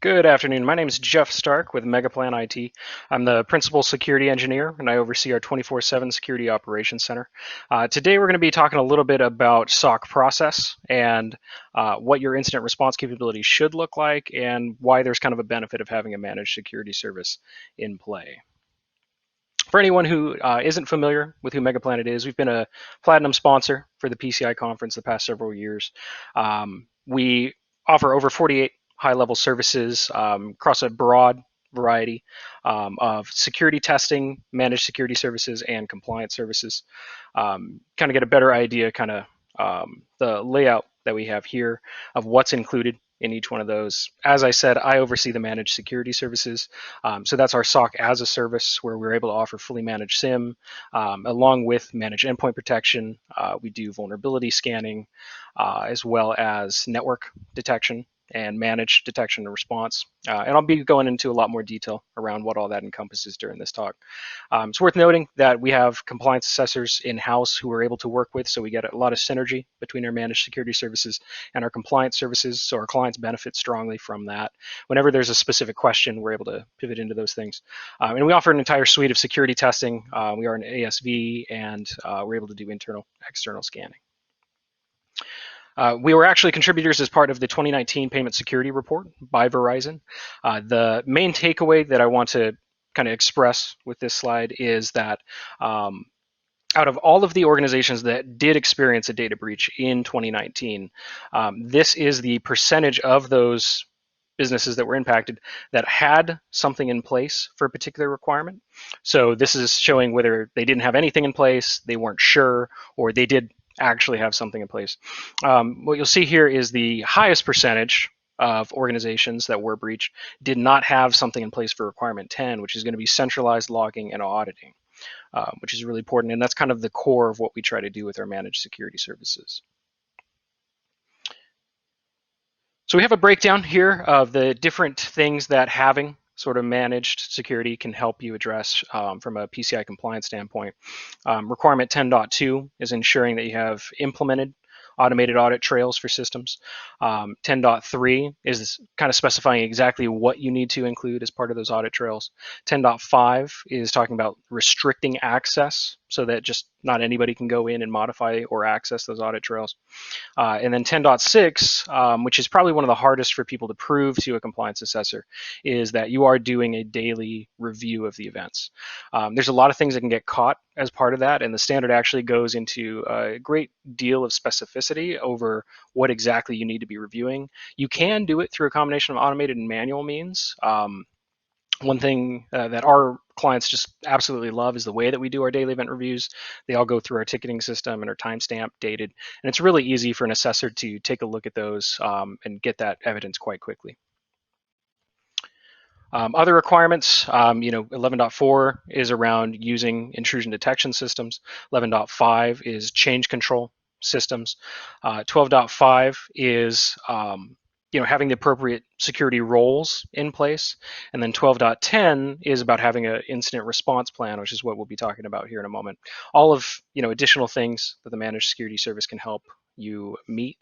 Good afternoon. My name is Jeff Stark with Megaplan IT. I'm the principal security engineer, and I oversee our 24/7 security operations center. Today, we're going to be talking a little bit about SOC process and what your incident response capabilities should look like, and why there's kind of a benefit of having a managed security service in play. For anyone who isn't familiar with who Megaplanet is, we've been a platinum sponsor for the PCI conference the past several years. We offer over 48 high-level services across a broad variety of security testing, managed security services, and compliance services. Kind of get a better idea, the layout that we have here of what's included in each one of those. As I said, I oversee the managed security services. So that's our SOC as a service, where we're able to offer fully managed SIEM, along with managed endpoint protection. We do vulnerability scanning, as well as network detection and managed detection and response. And I'll be going into a lot more detail around what all that encompasses during this talk. It's worth noting that we have compliance assessors in-house who we're able to work with, so we get a lot of synergy between our managed security services and our compliance services, so our clients benefit strongly from that. Whenever there's a specific question, we're able to pivot into those things. And we offer an entire suite of security testing. We are an ASV, and we're able to do internal, external scanning. We were actually contributors as part of the 2019 Payment Security Report by Verizon. The main takeaway that I want to kind of express with this slide is that out of all of the organizations that did experience a data breach in 2019, this is the percentage of those businesses that were impacted that had something in place for a particular requirement. So this is showing whether they didn't have anything in place, they weren't sure, or they did actually have something in place. What you'll see here is the highest percentage of organizations that were breached did not have something in place for requirement 10, which is going to be centralized logging and auditing, which is really important. And that's kind of the core of what we try to do with our managed security services. So we have a breakdown here of the different things that having sort of managed security can help you address from a PCI compliance standpoint. Requirement 10.2 is ensuring that you have implemented automated audit trails for systems. 10.3 is kind of specifying exactly what you need to include as part of those audit trails. 10.5 is talking about restricting access so that just not anybody can go in and modify or access those audit trails. And then 10.6, which is probably one of the hardest for people to prove to a compliance assessor, is that you are doing a daily review of the events. There's a lot of things that can get caught as part of that, and the standard actually goes into a great deal of specificity over what exactly you need to be reviewing. You can do it through a combination of automated and manual means. One thing that our clients just absolutely love is the way that we do our daily event reviews. They all go through our ticketing system and are timestamp dated, and it's really easy for an assessor to take a look at those and get that evidence quite quickly. Other requirements, 11.4 is around using intrusion detection systems. 11.5 is change control systems. 12.5 is having the appropriate security roles in place. And then 12.10 is about having an incident response plan, which is what we'll be talking about here in a moment. All of additional things that the managed security service can help you meet.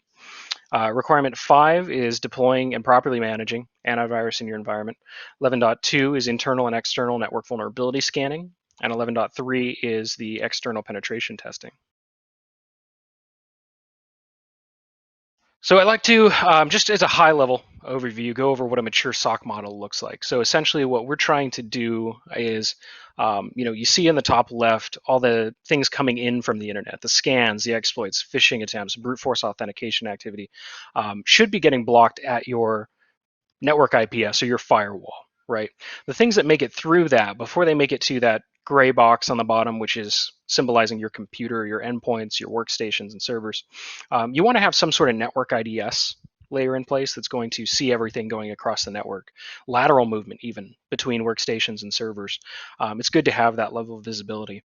Requirement 5 is deploying and properly managing antivirus in your environment. 11.2 is internal and external network vulnerability scanning. And 11.3 is the external penetration testing. So I'd like to, just as a high-level overview, go over what a mature SOC model looks like. So essentially what we're trying to do is, you see in the top left all the things coming in from the internet, the scans, the exploits, phishing attempts, brute force authentication activity, should be getting blocked at your network IPS or your firewall, right? The things that make it through that, before they make it to that gray box on the bottom, which is symbolizing your computer, your endpoints, your workstations and servers, you want to have some sort of network IDS layer in place that's going to see everything going across the network, lateral movement even between workstations and servers. It's good to have that level of visibility.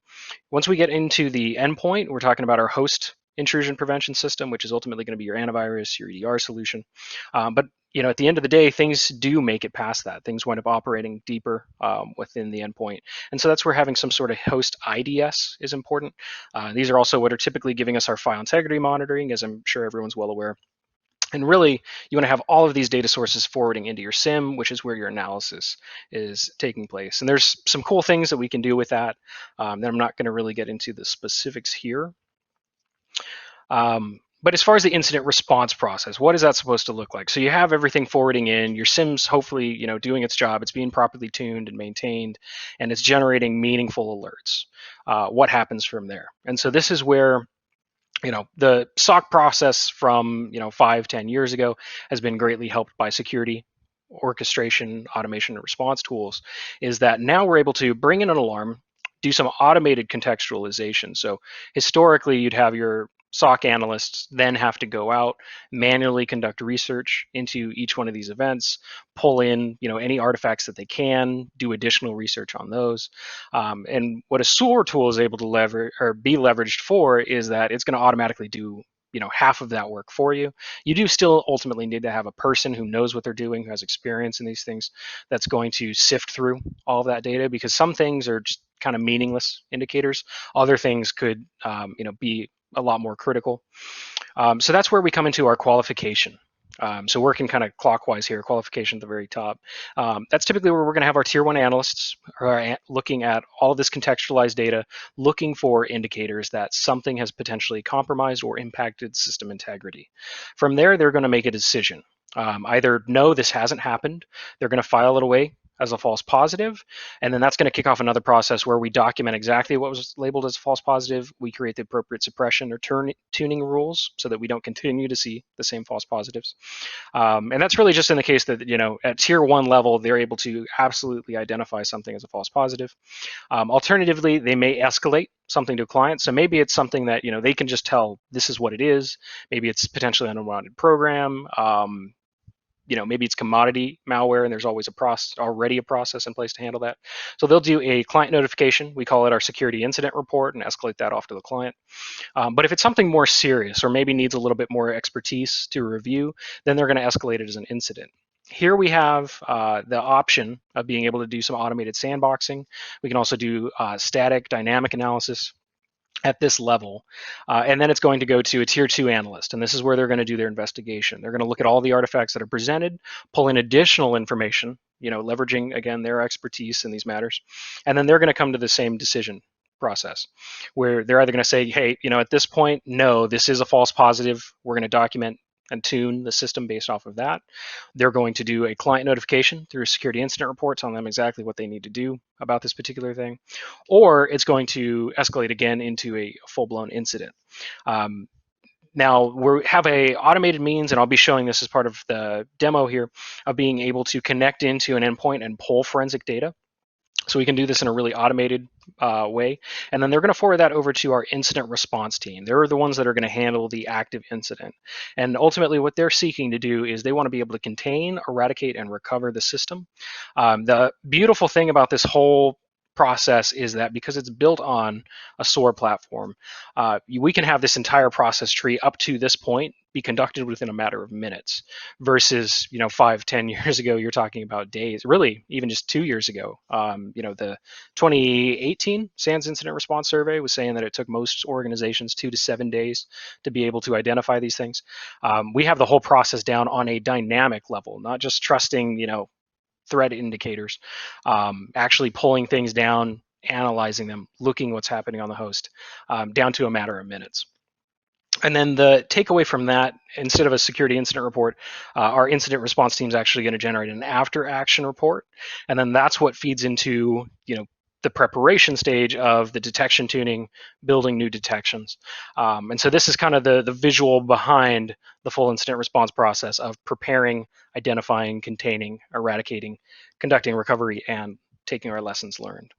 Once we get into the endpoint, we're talking about our host intrusion prevention system, which is ultimately going to be your antivirus, your EDR solution. But at the end of the day, things do make it past that. Things wind up operating deeper within the endpoint. And so that's where having some sort of host IDS is important. These are also what are typically giving us our file integrity monitoring, as I'm sure everyone's well aware. And really, you want to have all of these data sources forwarding into your SIM, which is where your analysis is taking place. And there's some cool things that we can do with that that I'm not going to really get into the specifics here. But as far as the incident response process, what is that supposed to look like? So you have everything forwarding in, your SIM's hopefully, doing its job, it's being properly tuned and maintained, and it's generating meaningful alerts. What happens from there? And so this is where the SOC process from 5-10 years ago has been greatly helped by security orchestration, automation, and response tools. Is that now we're able to bring in an alarm, do some automated contextualization. So historically, you'd have your SOC analysts then have to go out, manually conduct research into each one of these events, pull in any artifacts that they can, do additional research on those. And what a SOAR tool is able to leverage or be leveraged for is that it's going to automatically do half of that work for you. You do still ultimately need to have a person who knows what they're doing, who has experience in these things, that's going to sift through all of that data, because some things are just kind of meaningless indicators. Other things could be a lot more critical. So that's where we come into our qualification. So working kind of clockwise here, qualification at the very top. That's typically where we're going to have our tier one analysts looking at all of this contextualized data, looking for indicators that something has potentially compromised or impacted system integrity. From there, they're going to make a decision. Either no, this hasn't happened. They're going to file it away as a false positive, and then that's going to kick off another process where we document exactly what was labeled as a false positive. We create the appropriate suppression or tuning rules so that we don't continue to see the same false positives. And that's really just in the case that at tier one level, they're able to absolutely identify something as a false positive. Alternatively, they may escalate something to a client. So maybe it's something that they can just tell this is what it is. Maybe it's potentially an unwanted program. Maybe it's commodity malware, and there's always already a process in place to handle that. So they'll do a client notification. We call it our security incident report, and escalate that off to the client. But if it's something more serious, or maybe needs a little bit more expertise to review, then they're going to escalate it as an incident. Here we have the option of being able to do some automated sandboxing. We can also do static dynamic analysis at this level. And then it's going to go to a tier two analyst. And this is where they're going to do their investigation. They're going to look at all the artifacts that are presented, pull in additional information, leveraging, again, their expertise in these matters. And then they're going to come to the same decision process, where they're either going to say, hey, at this point, no, this is a false positive. We're going to document and tune the system based off of that. They're going to do a client notification through security incident reports on them exactly what they need to do about this particular thing, or it's going to escalate again into a full-blown incident. Now we have a automated means, and I'll be showing this as part of the demo here, of being able to connect into an endpoint and pull forensic data. So we can do this in a really automated way. And then they're going to forward that over to our incident response team. They're the ones that are going to handle the active incident. And ultimately what they're seeking to do is they want to be able to contain, eradicate, and recover the system. The beautiful thing about this whole process is that because it's built on a SOAR platform, we can have this entire process tree up to this point be conducted within a matter of minutes, versus 5-10 years ago you're talking about days, really even just 2 years ago. The 2018 SANS incident response survey was saying that it took most organizations 2 to 7 days to be able to identify these things. We have the whole process down on a dynamic level, not just trusting threat indicators, actually pulling things down, analyzing them, looking what's happening on the host, down to a matter of minutes. And then the takeaway from that, instead of a security incident report, our incident response team is actually going to generate an after action report. And then that's what feeds into, the preparation stage of the detection tuning, building new detections. And so this is kind of the visual behind the full incident response process of preparing, identifying, containing, eradicating, conducting recovery, and taking our lessons learned.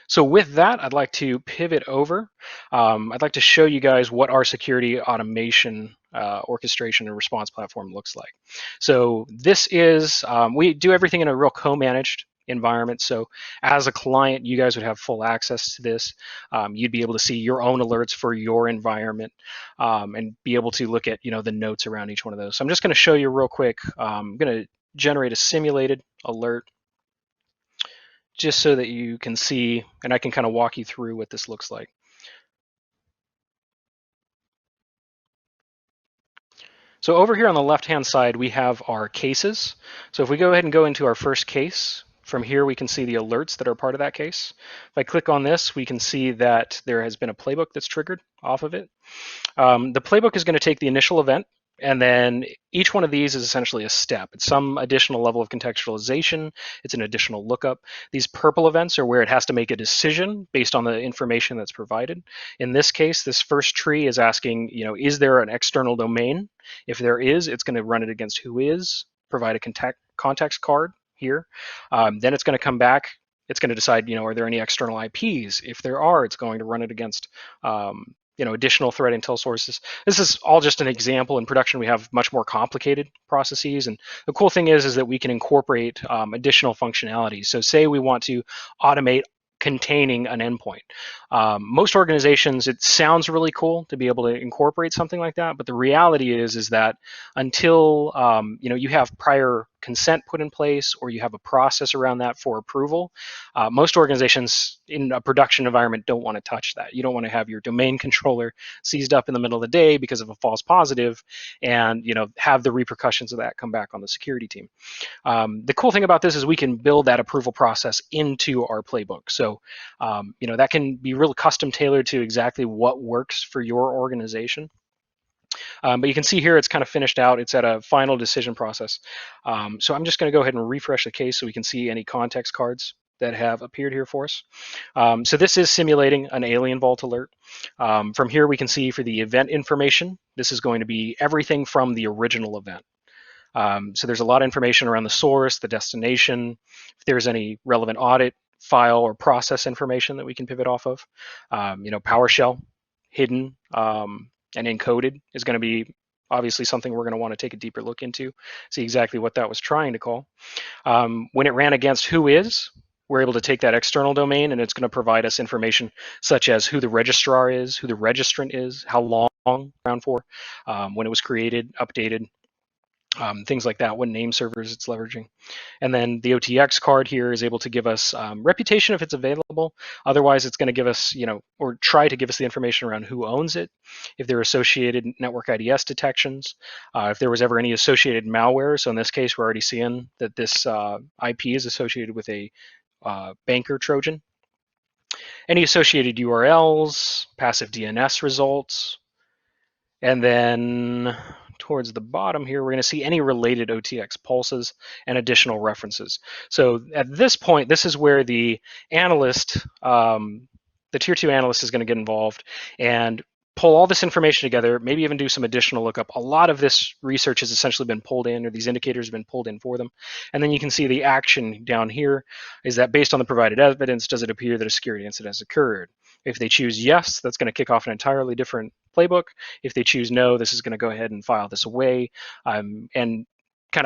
So with that, I'd like to pivot over. I'd like to show you guys what our security automation orchestration and response platform looks like. So this is, we do everything in a real co-managed environment. So as a client, you guys would have full access to this. You'd be able to see your own alerts for your environment, and be able to look at the notes around each one of those. So I'm just going to show you real quick. I'm going to generate a simulated alert, just so that you can see, and I can kind of walk you through what this looks like. So over here on the left-hand side, we have our cases. So if we go ahead and go into our first case, from here we can see the alerts that are part of that case. If I click on this, we can see that there has been a playbook that's triggered off of it. The playbook is going to take the initial event, and then each one of these is essentially a step. It's some additional level of contextualization. It's an additional lookup. These purple events are where it has to make a decision based on the information that's provided. In this case, this first tree is asking, is there an external domain? If there is, it's going to run it against who is, provide a context card here. Then it's going to come back. It's going to decide, are there any external IPs? If there are, it's going to run it against additional threat intel sources. This is all just an example. In production, we have much more complicated processes, and the cool thing is that we can incorporate additional functionalities. So say we want to automate containing an endpoint. Most organizations, it sounds really cool to be able to incorporate something like that, but the reality is that until you have prior consent put in place or you have a process around that for approval, most organizations in a production environment don't want to touch that. You don't want to have your domain controller seized up in the middle of the day because of a false positive and have the repercussions of that come back on the security team. The cool thing about this is we can build that approval process into our playbook. So, that can be really custom tailored to exactly what works for your organization. But you can see here it's kind of finished out. It's at a final decision process. So I'm just going to go ahead and refresh the case so we can see any context cards that have appeared here for us. So this is simulating an alien vault alert. From here we can see for the event information, this is going to be everything from the original event. So there's a lot of information around the source, the destination, if there's any relevant audit, file, or process information that we can pivot off of. PowerShell, hidden, and encoded is going to be obviously something we're going to want to take a deeper look into, see exactly what that was trying to call. When it ran against who is, we're able to take that external domain and it's going to provide us information such as who the registrar is, who the registrant is, how long around for, when it was created, updated, things like that, what name servers it's leveraging. And then the OTX card here is able to give us reputation if it's available. Otherwise, it's going to give us, or try to give us the information around who owns it, if there are associated network IDS detections, if there was ever any associated malware. So in this case, we're already seeing that this IP is associated with a banker Trojan. Any associated URLs, passive DNS results, and then towards the bottom here, we're going to see any related OTX pulses and additional references. So at this point, this is where the analyst, the tier 2 analyst is going to get involved and pull all this information together, maybe even do some additional lookup. A lot of this research has essentially been pulled in, or these indicators have been pulled in for them. And then you can see the action down here is that based on the provided evidence, does it appear that a security incident has occurred? If they choose yes, that's going to kick off an entirely different playbook. If they choose no, this is going to go ahead and file this away and kind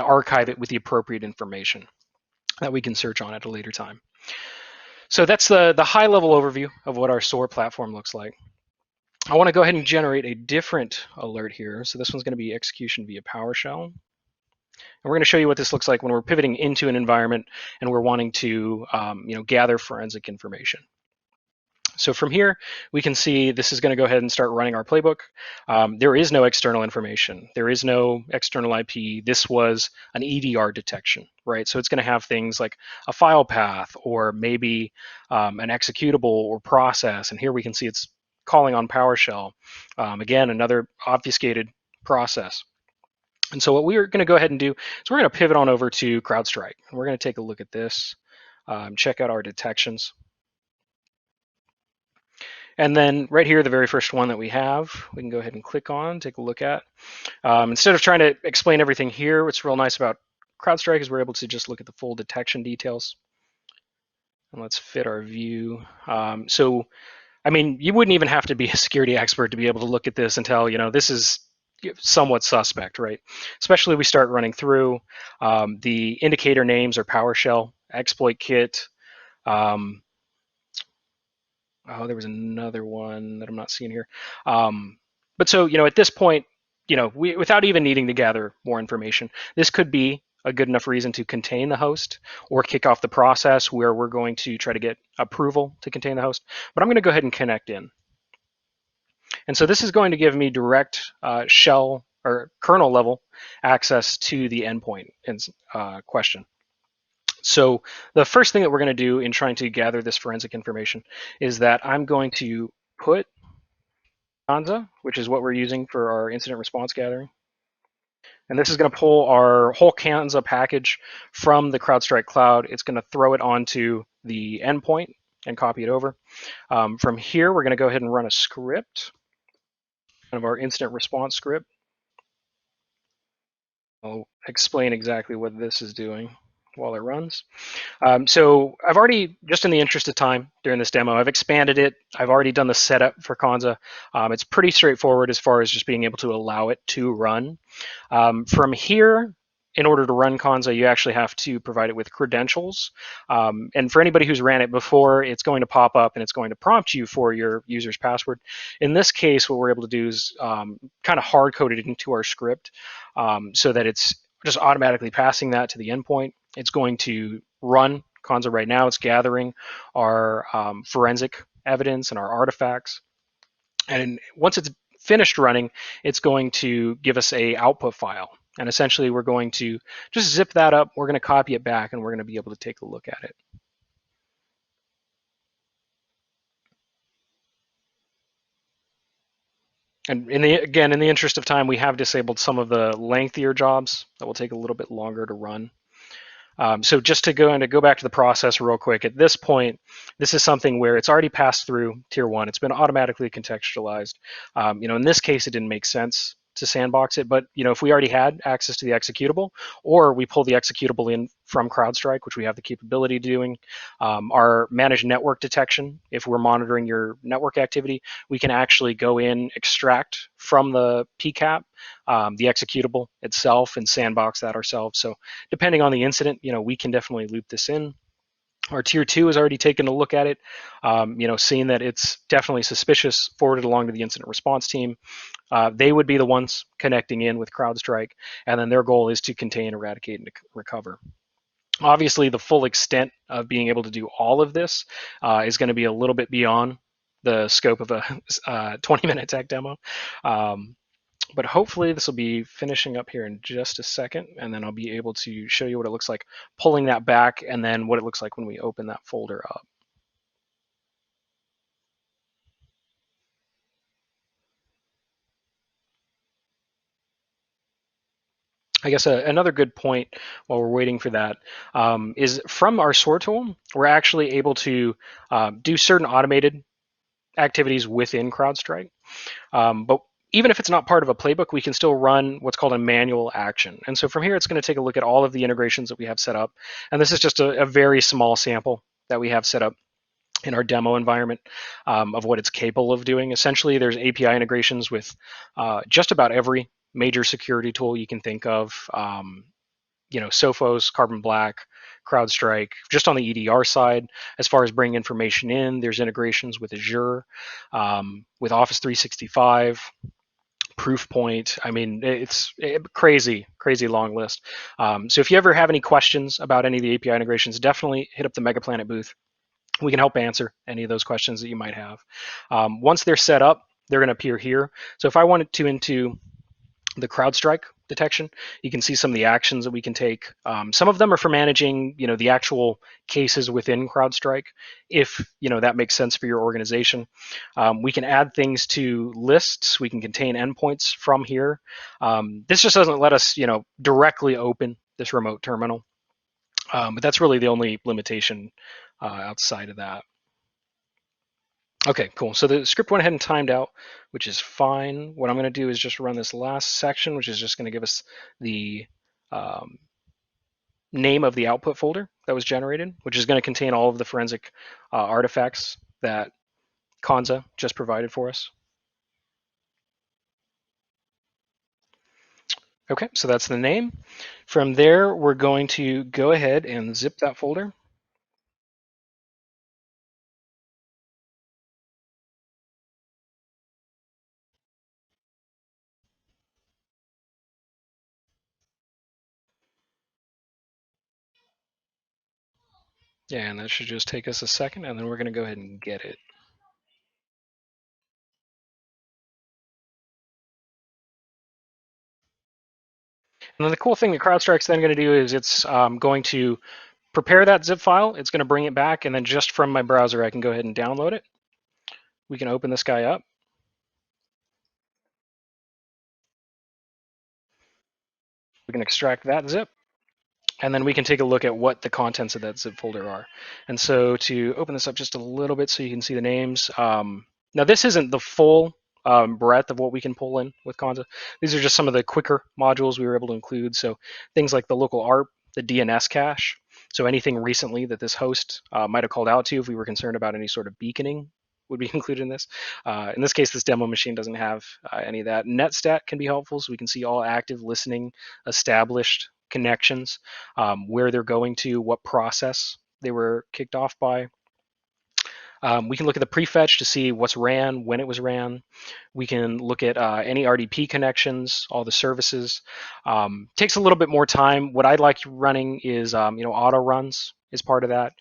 of archive it with the appropriate information that we can search on at a later time. So that's the high-level overview of what our SOAR platform looks like. I want to go ahead and generate a different alert here. So this one's going to be execution via PowerShell. And we're going to show you what this looks like when we're pivoting into an environment and we're wanting to gather forensic information. So from here, we can see this is going to go ahead and start running our playbook. There is no external information. There is no external IP. This was an EDR detection, right? So it's going to have things like a file path or maybe an executable or process. And here we can see it's calling on PowerShell. Again, another obfuscated process. And so what we're going to go ahead and do is we're going to pivot on over to CrowdStrike. And we're going to take a look at this, check out our detections. And then right here, the very first one that we have, we can go ahead and click on, take a look at. Instead of trying to explain everything here, what's real nice about CrowdStrike is we're able to just look at the full detection details. And let's fit our view. So, I mean, you wouldn't even have to be a security expert to be able to look at this and tell, this is somewhat suspect, right? Especially we start running through. The indicator names are PowerShell, exploit kit. There was another one that I'm not seeing here. But so, at this point, without even needing to gather more information, this could be a good enough reason to contain the host or kick off the process where we're going to try to get approval to contain the host. But I'm going to go ahead and connect in. And so this is going to give me direct shell or kernel level access to the endpoint in question. So the first thing that we're going to do in trying to gather this forensic information is that I'm going to put Kansa, which is what we're using for our incident response gathering. And this is going to pull our whole Kansa package from the CrowdStrike cloud. It's going to throw it onto the endpoint and copy it over. From here, we're going to go ahead and run a script, kind of our incident response script. I'll explain exactly what this is doing while it runs. So I've already, just in the interest of time during this demo, I've expanded it. I've already done the setup for Kansa. It's pretty straightforward as far as just being able to allow it to run. From here, in order to run Kansa, you actually have to provide it with credentials. And for anybody who's ran it before, it's going to pop up and it's going to prompt you for your user's password. In this case, what we're able to do is kind of hard code it into our script so that it's just automatically passing that to the endpoint. It's going to run Kansa right now. It's gathering our forensic evidence and our artifacts. And once it's finished running, it's going to give us a output file. And essentially, we're going to just zip that up. We're going to copy it back, and we're going to be able to take a look at it. And again, in the interest of time, we have disabled some of the lengthier jobs that will take a little bit longer to run. So just to go back to the process real quick, at this point, this is something where it's already passed through tier one. It's been automatically contextualized. In this case, it didn't make sense to sandbox it, but if we already had access to the executable, or we pull the executable in from CrowdStrike, which we have the capability of doing, our managed network detection, if we're monitoring your network activity, we can actually go in, extract from the PCAP the executable itself and sandbox that ourselves. So depending on the incident, we can definitely loop this in. Our tier two has already taken a look at it, seeing that it's definitely suspicious, forwarded along to the incident response team. They would be the ones connecting in with CrowdStrike, and then their goal is to contain, eradicate, and recover. Obviously, the full extent of being able to do all of this is going to be a little bit beyond the scope of a 20-minute tech demo. But hopefully this will be finishing up here in just a second, and then I'll be able to show you what it looks like pulling that back, and then what it looks like when we open that folder up. I guess another good point while we're waiting for that is from our SOAR tool, we're actually able to do certain automated activities within CrowdStrike. But even if it's not part of a playbook, we can still run what's called a manual action. And so from here, it's going to take a look at all of the integrations that we have set up. And this is just a very small sample that we have set up in our demo environment of what it's capable of doing. Essentially, there's API integrations with just about every major security tool you can think of. Sophos, Carbon Black, CrowdStrike. Just on the EDR side, as far as bringing information in, there's integrations with Azure, with Office 365, Proofpoint. I mean, it's crazy long list. So if you ever have any questions about any of the API integrations, definitely hit up the Mega Planet booth. We can help answer any of those questions that you might have. Once they're set up, they're going to appear here. So if I wanted to into the CrowdStrike detection, you can see some of the actions that we can take. Some of them are for managing, the actual cases within CrowdStrike, if that makes sense for your organization. We can add things to lists. We can contain endpoints from here. This just doesn't let us, directly open this remote terminal. But that's really the only limitation outside of that. Okay, cool. So the script went ahead and timed out, which is fine. What I'm going to do is just run this last section, which is just going to give us the name of the output folder that was generated, which is going to contain all of the forensic artifacts that Kansa just provided for us. Okay, so that's the name. From there, we're going to go ahead and zip that folder. Yeah, and that should just take us a second, and then we're going to go ahead and get it. And then the cool thing that CrowdStrike's then going to do is it's going to prepare that zip file. It's going to bring it back, and then just from my browser, I can go ahead and download it. We can open this guy up. We can extract that zip, and then we can take a look at what the contents of that zip folder are. And so to open this up just a little bit so you can see the names. Now this isn't the full breadth of what we can pull in with Kansa. These are just some of the quicker modules we were able to include. So things like the local ARP, the DNS cache. So anything recently that this host might have called out to if we were concerned about any sort of beaconing would be included in this. In this case, this demo machine doesn't have any of that. Netstat can be helpful, so we can see all active listening established connections, where they're going to, what process they were kicked off by. We can look at the prefetch to see what's ran, when it was ran. We can look at any RDP connections, all the services. Takes a little bit more time. What I like running is auto runs is part of that.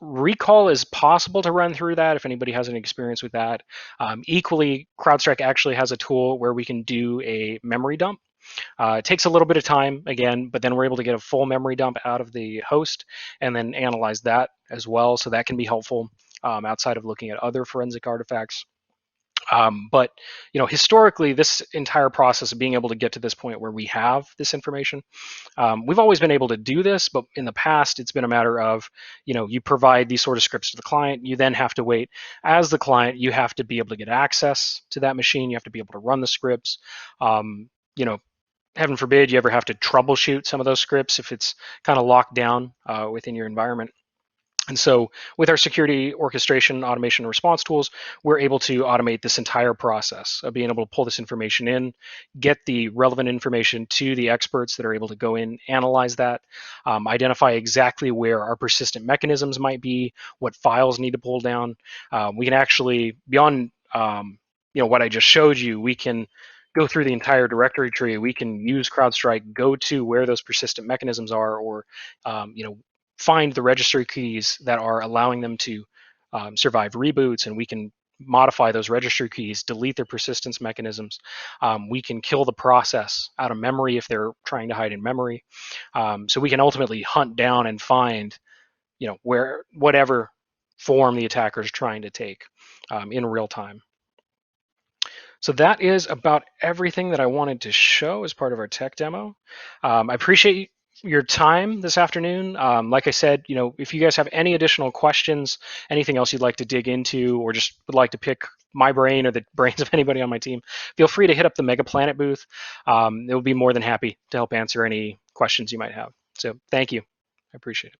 Recall is possible to run through that if anybody has any experience with that. Equally, CrowdStrike actually has a tool where we can do a memory dump. It takes a little bit of time again, but then we're able to get a full memory dump out of the host and then analyze that as well. So that can be helpful outside of looking at other forensic artifacts. But historically, this entire process of being able to get to this point where we have this information, we've always been able to do this, but in the past, it's been a matter of, you provide these sort of scripts to the client. You then have to wait. As the client, you have to be able to get access to that machine. You have to be able to run the scripts. Heaven forbid you ever have to troubleshoot some of those scripts if it's kind of locked down within your environment. And so with our security orchestration, automation, and response tools, we're able to automate this entire process of being able to pull this information in, get the relevant information to the experts that are able to go in, analyze that, identify exactly where our persistent mechanisms might be, what files need to pull down. We can actually, beyond what I just showed you, we can go through the entire directory tree. We can use CrowdStrike, go to where those persistent mechanisms are, or find the registry keys that are allowing them to survive reboots, and we can modify those registry keys, delete their persistence mechanisms. We can kill the process out of memory if they're trying to hide in memory. So we can ultimately hunt down and find, where whatever form the attacker is trying to take in real time. So that is about everything that I wanted to show as part of our tech demo. I appreciate your time this afternoon. Like I said, if you guys have any additional questions, anything else you'd like to dig into, or just would like to pick my brain or the brains of anybody on my team, feel free to hit up the Mega Planet booth. It will be more than happy to help answer any questions you might have. So thank you. I appreciate it.